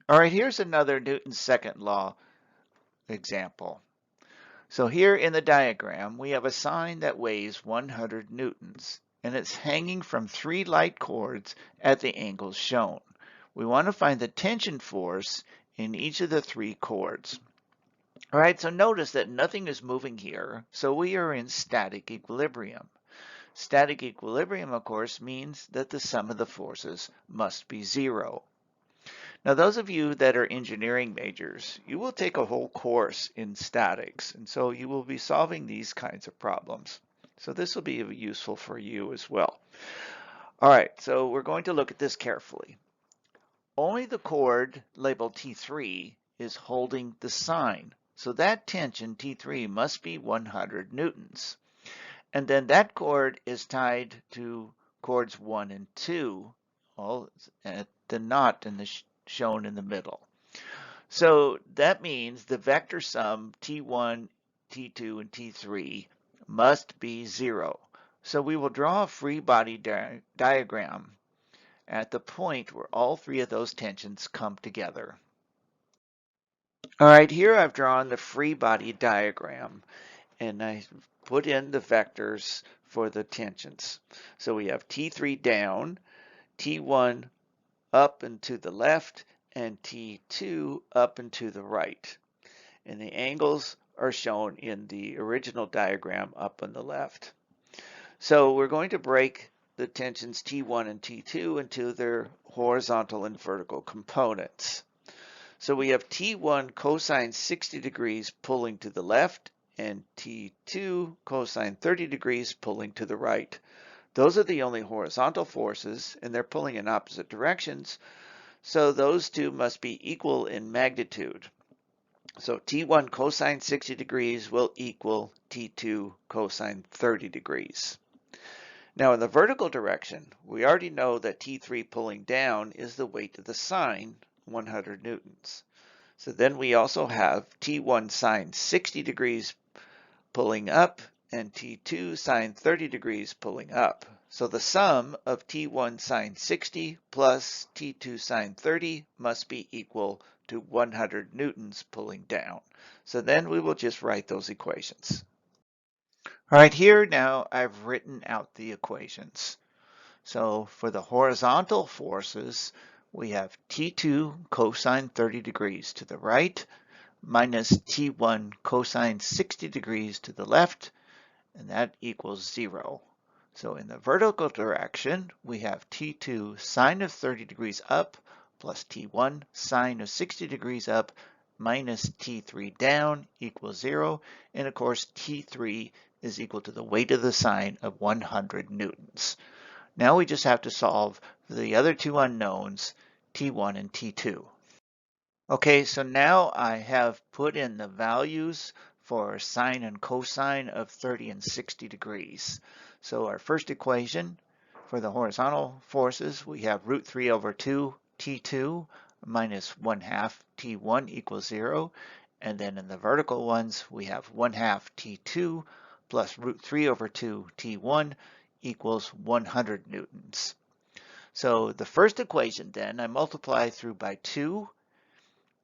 All right, here's another Newton's second law example. So here in the diagram, we have a sign that weighs 100 newtons, and it's hanging from 3 light cords at the angles shown. We want to find the tension force in each of the 3 cords. All right, so notice that nothing is moving here, so we are in static equilibrium. Static equilibrium, of course, means that the sum of the forces must be 0. Now, those of you that are engineering majors, you will take a whole course in statics, and so you will be solving these kinds of problems. So this will be useful for you as well. All right, so we're going to look at this carefully. Only the cord labeled T3 is holding the sign, so that tension T3 must be 100 newtons. And then that cord is tied to cords 1 and 2, all at the knot in the shown in the middle. So that means the vector sum T1, T2, and T3 must be 0. So we will draw a free body diagram at the point where all 3 of those tensions come together. All right, here I've drawn the free body diagram, and I put in the vectors for the tensions. So we have T3 down, T1 up and to the left, and T2 up and to the right. And the angles are shown in the original diagram up on the left. So we're going to break the tensions T1 and T2 into their horizontal and vertical components. So we have T1 cosine 60 degrees pulling to the left and T2 cosine 30 degrees pulling to the right. Those are the only horizontal forces, and they're pulling in opposite directions, so those two must be equal in magnitude. So T1 cosine 60 degrees will equal T2 cosine 30 degrees. Now in the vertical direction, we already know that T3 pulling down is the weight of the sign, 100 newtons. So then we also have T1 sine 60 degrees pulling up and T2 sine 30 degrees pulling up. So the sum of T1 sine 60 plus T2 sine 30 must be equal to 100 newtons pulling down. So then we will just write those equations. All right, here now I've written out the equations. So for the horizontal forces, we have T2 cosine 30 degrees to the right minus T1 cosine 60 degrees to the left, and that equals 0. So in the vertical direction, we have T2 sine of 30 degrees up plus T1 sine of 60 degrees up minus T3 down equals 0. And of course, T3 is equal to the weight of the sign of 100 newtons. Now we just have to solve the other two unknowns, T1 and T2. Okay, so now I have put in the values for sine and cosine of 30 and 60 degrees. So our first equation for the horizontal forces, we have root 3 over 2 T2 minus 1/2 T1 equals 0. And then in the vertical ones, we have 1/2 T2 plus root 3 over 2 T1 equals 100 newtons. So the first equation then, I multiply through by 2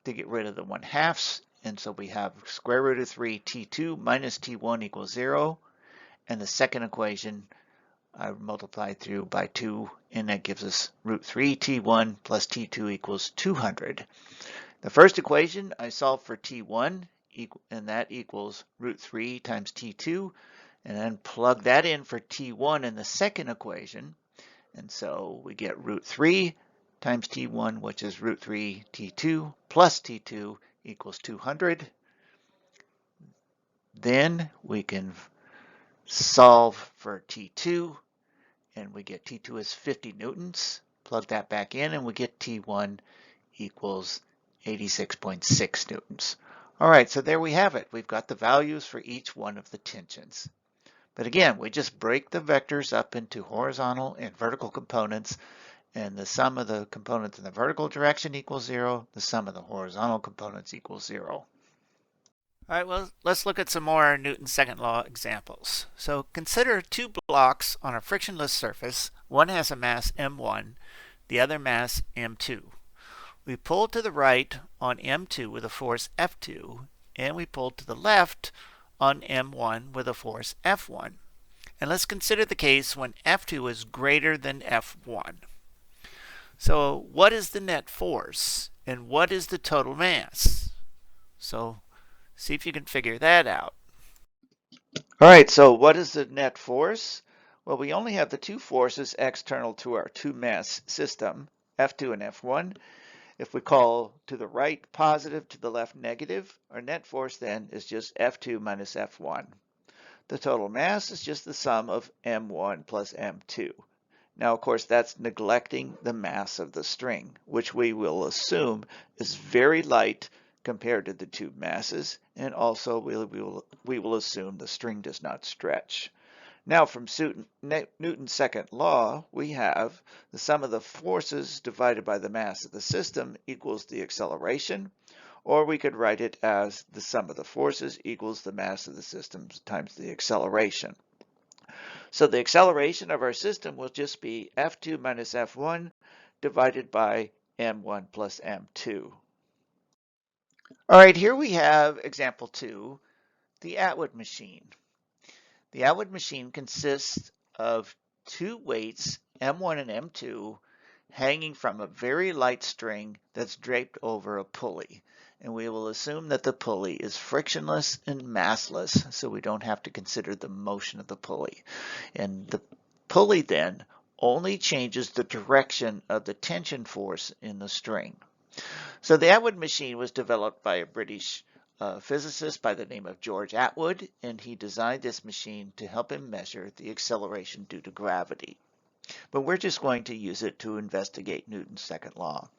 to get rid of the 1/2, and so we have square root of 3 T2 minus T1 equals 0. And the second equation, I multiply through by 2, and that gives us root 3 T1 plus T2 equals 200. The first equation, I solve for T1, and that equals root 3 times T2, and then plug that in for T1 in the second equation. And so we get root 3 times T1, which is root 3 T2 plus T2 equals 200. Then we can solve for T2, and we get T2 is 50 newtons. Plug that back in, and we get T1 equals 86.6 newtons. All right, so there we have it. We've got the values for each one of the tensions. But again, we just break the vectors up into horizontal and vertical components, and the sum of the components in the vertical direction equals 0. The sum of the horizontal components equals 0. All right, well, let's look at some more Newton's second law examples. So consider two blocks on a frictionless surface. One has a mass m1, the other mass m2. We pull to the right on M2 with a force F2, and we pull to the left on M1 with a force F1. And let's consider the case when F2 is greater than F1. So what is the net force and what is the total mass? So see if you can figure that out. All right, so what is the net force? Well, we only have the two forces external to our two-mass system, F2 and F1. If we call to the right positive, to the left negative, our net force then is just F2 minus F1. The total mass is just the sum of M1 plus M2. Now, of course, that's neglecting the mass of the string, which we will assume is very light compared to the two masses, and also we will assume the string does not stretch. Now, from Newton's second law, we have the sum of the forces divided by the mass of the system equals the acceleration, or we could write it as the sum of the forces equals the mass of the system times the acceleration. So the acceleration of our system will just be F2 minus F1 divided by M1 plus M2. All right, here we have example 2, the Atwood machine. The Atwood machine consists of two weights, M1 and M2, hanging from a very light string that's draped over a pulley. And we will assume that the pulley is frictionless and massless, so we don't have to consider the motion of the pulley. And the pulley then only changes the direction of the tension force in the string. So the Atwood machine was developed by a British physicist by the name of George Atwood, and he designed this machine to help him measure the acceleration due to gravity. But we're just going to use it to investigate Newton's second law.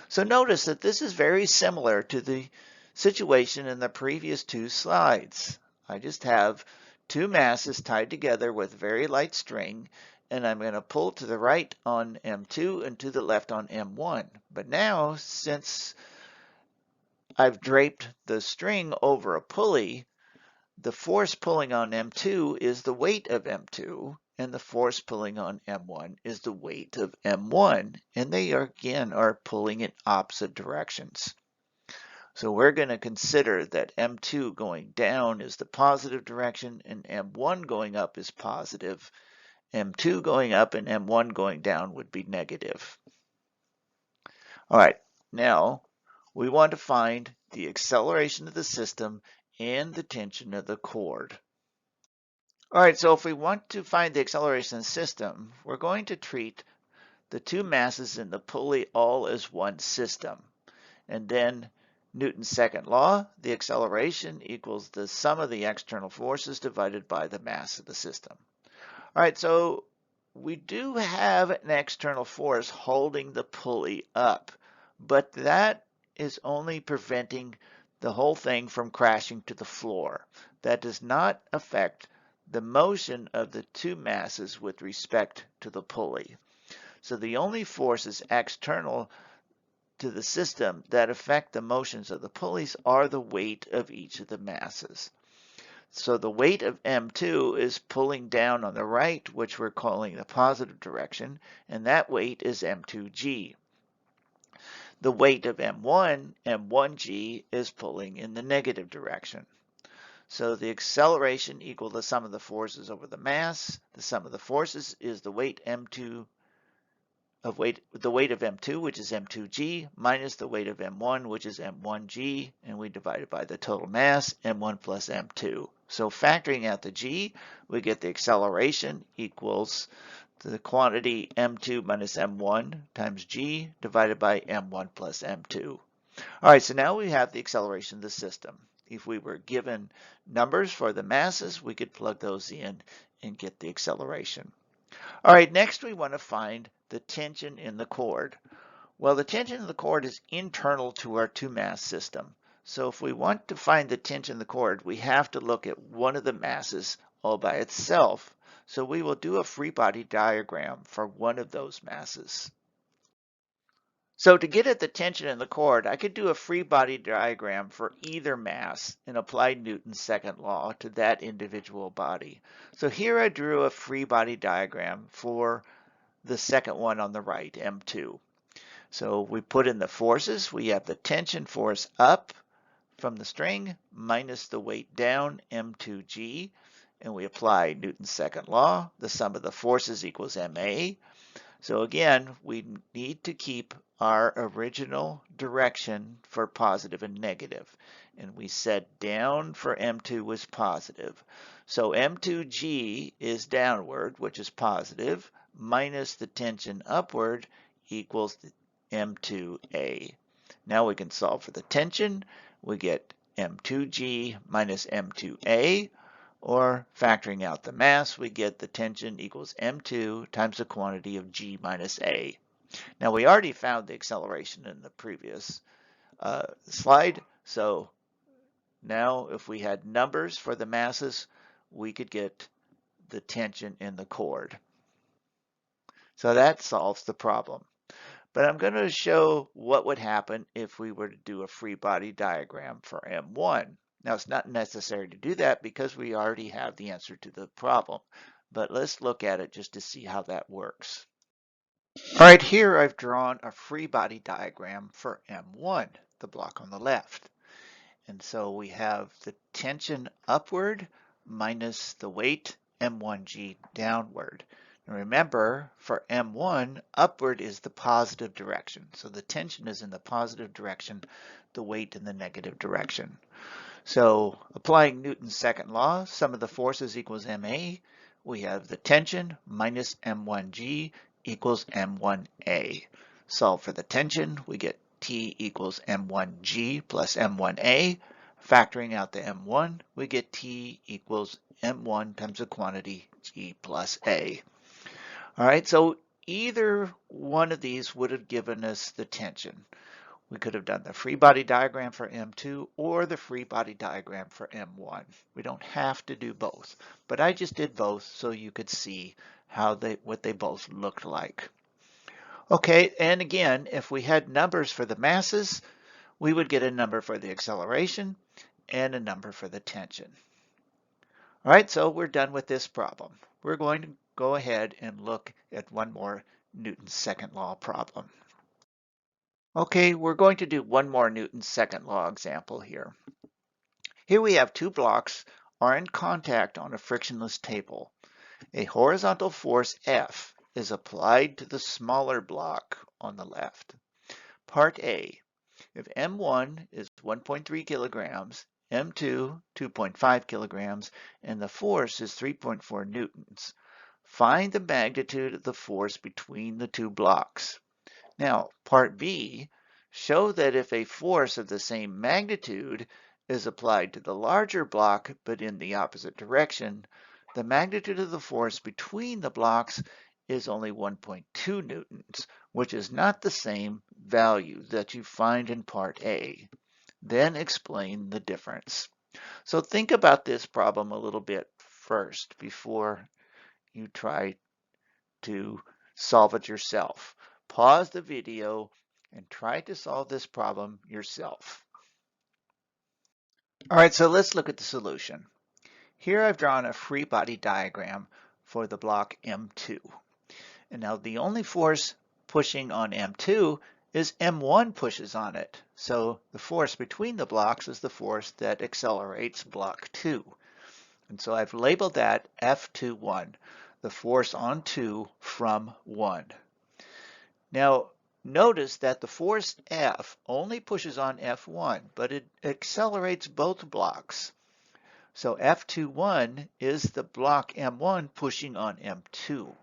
So notice that this is very similar to the situation in the previous two slides. I just have two masses tied together with very light string, and I'm going to pull to the right on M2 and to the left on M1. But now, since I've draped the string over a pulley, the force pulling on M2 is the weight of M2, and the force pulling on M1 is the weight of M1, and they again are pulling in opposite directions. So we're going to consider that M2 going down is the positive direction, and M1 going up is positive. M2 going up and M1 going down would be negative. All right, now we want to find the acceleration of the system and the tension of the chord. All right, so if we want to find the acceleration of the system, we're going to treat the two masses in the pulley all as one system. And then Newton's second law, the acceleration equals the sum of the external forces divided by the mass of the system. All right, so we do have an external force holding the pulley up, but that is only preventing the whole thing from crashing to the floor. That does not affect the motion of the two masses with respect to the pulley. So the only forces external to the system that affect the motions of the pulleys are the weight of each of the masses. So the weight of M2 is pulling down on the right, which we're calling the positive direction, and that weight is M2G. The weight of M1, M1G, is pulling in the negative direction. So the acceleration equals the sum of the forces over the mass. The sum of the forces is the weight M2 of the weight of M2, which is M2G, minus the weight of M1, which is M1G, and we divide it by the total mass, M1 plus M2. So factoring out the G, we get the acceleration equals the quantity M2 minus M1 times G divided by M1 plus M2. All right, so now we have the acceleration of the system. If we were given numbers for the masses, we could plug those in and get the acceleration. All right, next we want to find the tension in the chord. Well, the tension in the chord is internal to our two-mass system. So if we want to find the tension in the chord, we have to look at one of the masses all by itself. So we will do a free body diagram for one of those masses. So to get at the tension in the chord, I could do a free body diagram for either mass and apply Newton's second law to that individual body. So here I drew a free body diagram for the second one on the right, M2. So we put in the forces. We have the tension force up from the string minus the weight down, m2g, and we apply Newton's second law. The sum of the forces equals ma. So again, we need to keep our original direction for positive and negative. And we said down for M2 was positive. So M2G is downward, which is positive, minus the tension upward equals M2A. Now we can solve for the tension. We get M2G minus M2A. Or factoring out the mass, we get the tension equals m2 times the quantity of g minus a. Now we already found the acceleration in the previous slide, so now if we had numbers for the masses, we could get the tension in the chord. So that solves the problem. But I'm going to show what would happen if we were to do a free body diagram for M1. Now, it's not necessary to do that because we already have the answer to the problem. But let's look at it just to see how that works. All right, here I've drawn a free body diagram for M1, the block on the left. And so we have the tension upward minus the weight M1G downward. And remember, for M1, upward is the positive direction. So the tension is in the positive direction, the weight in the negative direction. So applying Newton's second law, sum of the forces equals ma. We have the tension minus M1G equals M1A. Solve for the tension, we get T equals M1G plus M1A. Factoring out the M1, we get T equals M1 times the quantity G plus A. All right, so either one of these would have given us the tension. We could have done the free body diagram for M2 or the free body diagram for M1. We don't have to do both, but I just did both so you could see what they both looked like. Okay, and again, if we had numbers for the masses, we would get a number for the acceleration and a number for the tension. All right, so we're done with this problem. We're going to go ahead and look at one more Newton's second law problem. Okay, we're going to do one more Newton's second law example here. Here we have two blocks are in contact on a frictionless table. A horizontal force F is applied to the smaller block on the left. Part A, if M1 is 1.3 kilograms, M2 2.5 kilograms, and the force is 3.4 newtons, find the magnitude of the force between the two blocks. Now, part B, show that if a force of the same magnitude is applied to the larger block but in the opposite direction, the magnitude of the force between the blocks is only 1.2 newtons, which is not the same value that you find in part A. Then explain the difference. So think about this problem a little bit first before you try to solve it yourself. Pause the video and try to solve this problem yourself. All right, so let's look at the solution. Here I've drawn a free body diagram for the block M2. And now the only force pushing on M2 is M1 pushes on it. So the force between the blocks is the force that accelerates block 2. And so I've labeled that F21, the force on 2 from 1. Now, notice that the force F only pushes on F1, but it accelerates both blocks. So F21 is the block M1 pushing on M2.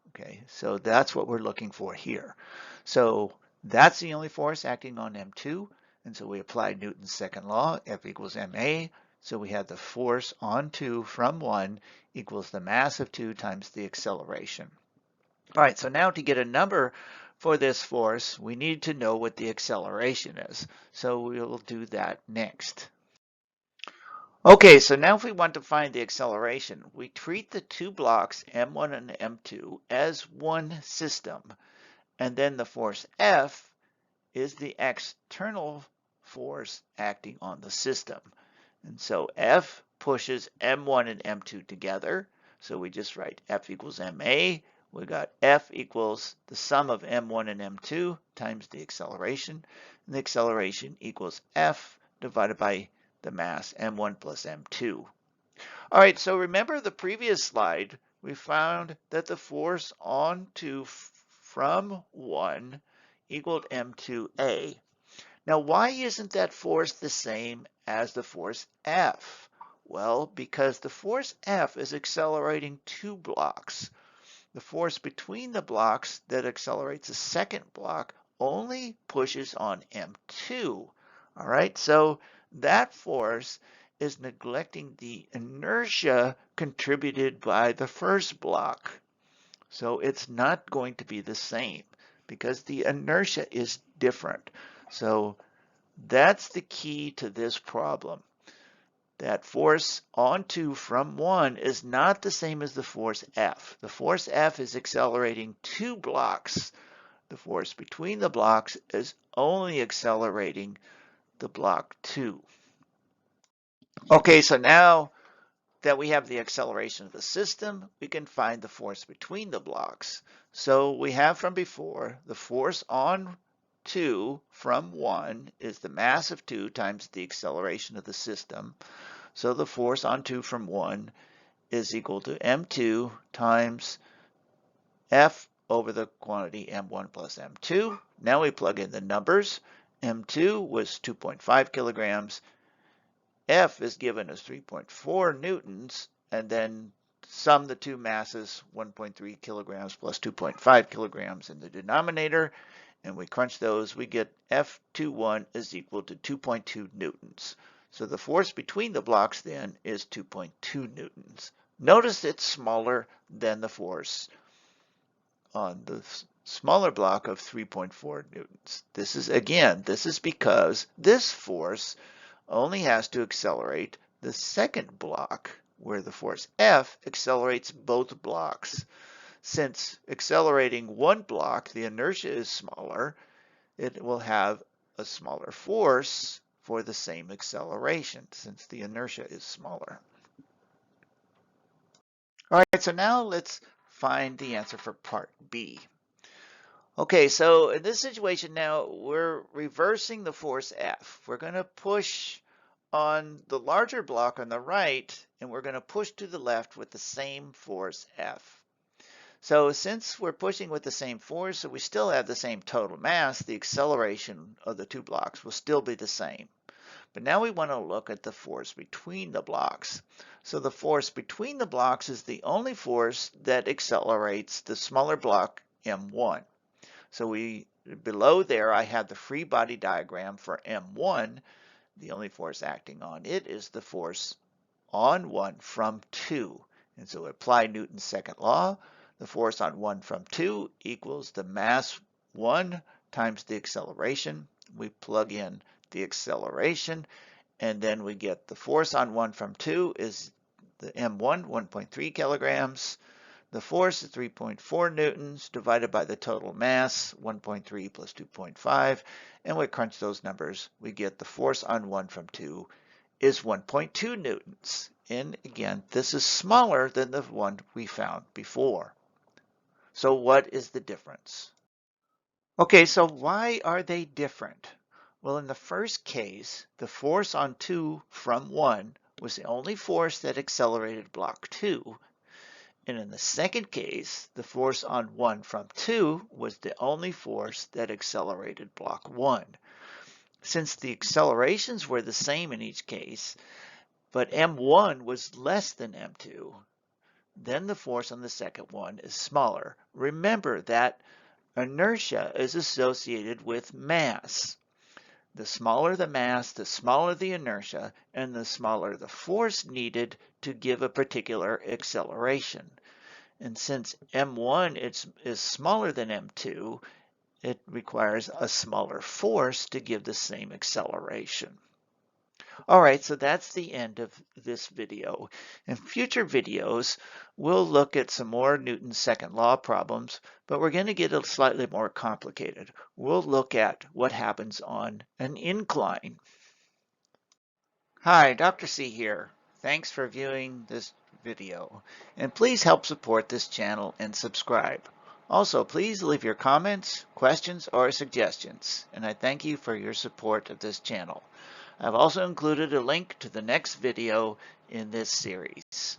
Okay, so that's what we're looking for here. So that's the only force acting on M2, and so we apply Newton's second law, F equals ma. So we have the force on 2 from 1 equals the mass of 2 times the acceleration. All right, so now to get a number for this force, we need to know what the acceleration is. So we'll do that next. Okay, so now if we want to find the acceleration, we treat the two blocks M1 and M2 as one system, and then the force F is the external force acting on the system. And so F pushes M1 and M2 together, so we just write F equals ma. we got F equals the sum of m1 and m2 times the acceleration, and the acceleration equals F divided by the mass m1 plus m2. All right, so remember the previous slide, we found that the force onto from 1 equaled m2a. Now, why isn't that force the same as the force F? Well, because the force F is accelerating 2 blocks. The force between the blocks that accelerates the second block only pushes on M2. All right, so that force is neglecting the inertia contributed by the first block. So it's not going to be the same because the inertia is different. So that's the key to this problem. That force onto from 1 is not the same as the force F. The force F is accelerating 2 blocks. The force between the blocks is only accelerating the block 2. Okay, so now that we have the acceleration of the system, we can find the force between the blocks. So we have from before, the force on 2 from 1 is the mass of 2 times the acceleration of the system. So the force on 2 from 1 is equal to m2 times F over the quantity m1 plus m2. Now we plug in the numbers. m2 was 2.5 kilograms. F is given as 3.4 newtons, and then sum the two masses, 1.3 kilograms plus 2.5 kilograms in the denominator, and we crunch those, we get F21 is equal to 2.2 newtons. So the force between the blocks then is 2.2 newtons. Notice it's smaller than the force on the smaller block of 3.4 newtons. This is because this force only has to accelerate the second block, where the force F accelerates both blocks. Since accelerating one block, the inertia is smaller, it will have a smaller force for the same acceleration, since the inertia is smaller. All right, so now let's find the answer for part B. Okay, so in this situation now, we're reversing the force F. We're going to push on the larger block on the right, and we're going to push to the left with the same force F. So since we're pushing with the same force, so we still have the same total mass, the acceleration of the two blocks will still be the same. But now we want to look at the force between the blocks. So the force between the blocks is the only force that accelerates the smaller block M1. So below there I have the free body diagram for M1. The only force acting on it is the force on 1 from 2. And so apply Newton's second law. The force on 1 from 2 equals the mass 1 times the acceleration. We plug in the acceleration, and then we get the force on 1 from 2 is the M1, 1.3 kilograms. The force is 3.4 newtons divided by the total mass, 1.3 plus 2.5, and we crunch those numbers. We get the force on 1 from 2 is 1.2 newtons. And again, this is smaller than the one we found before. So what is the difference? Okay, so why are they different? Well, in the first case, the force on 2 from 1 was the only force that accelerated block 2. And in the second case, the force on 1 from 2 was the only force that accelerated block 1. Since the accelerations were the same in each case, but M1 was less than M2, then the force on the second one is smaller. Remember that inertia is associated with mass. The smaller the mass, the smaller the inertia, and the smaller the force needed to give a particular acceleration. And since M1 is smaller than M2, it requires a smaller force to give the same acceleration. All right, so that's the end of this video. In future videos, we'll look at some more Newton's second law problems, but we're going to get a slightly more complicated. We'll look at what happens on an incline. Hi, Dr. C here. Thanks for viewing this video, and please help support this channel and subscribe. Also, please leave your comments, questions, or suggestions, and I thank you for your support of this channel. I've also included a link to the next video in this series.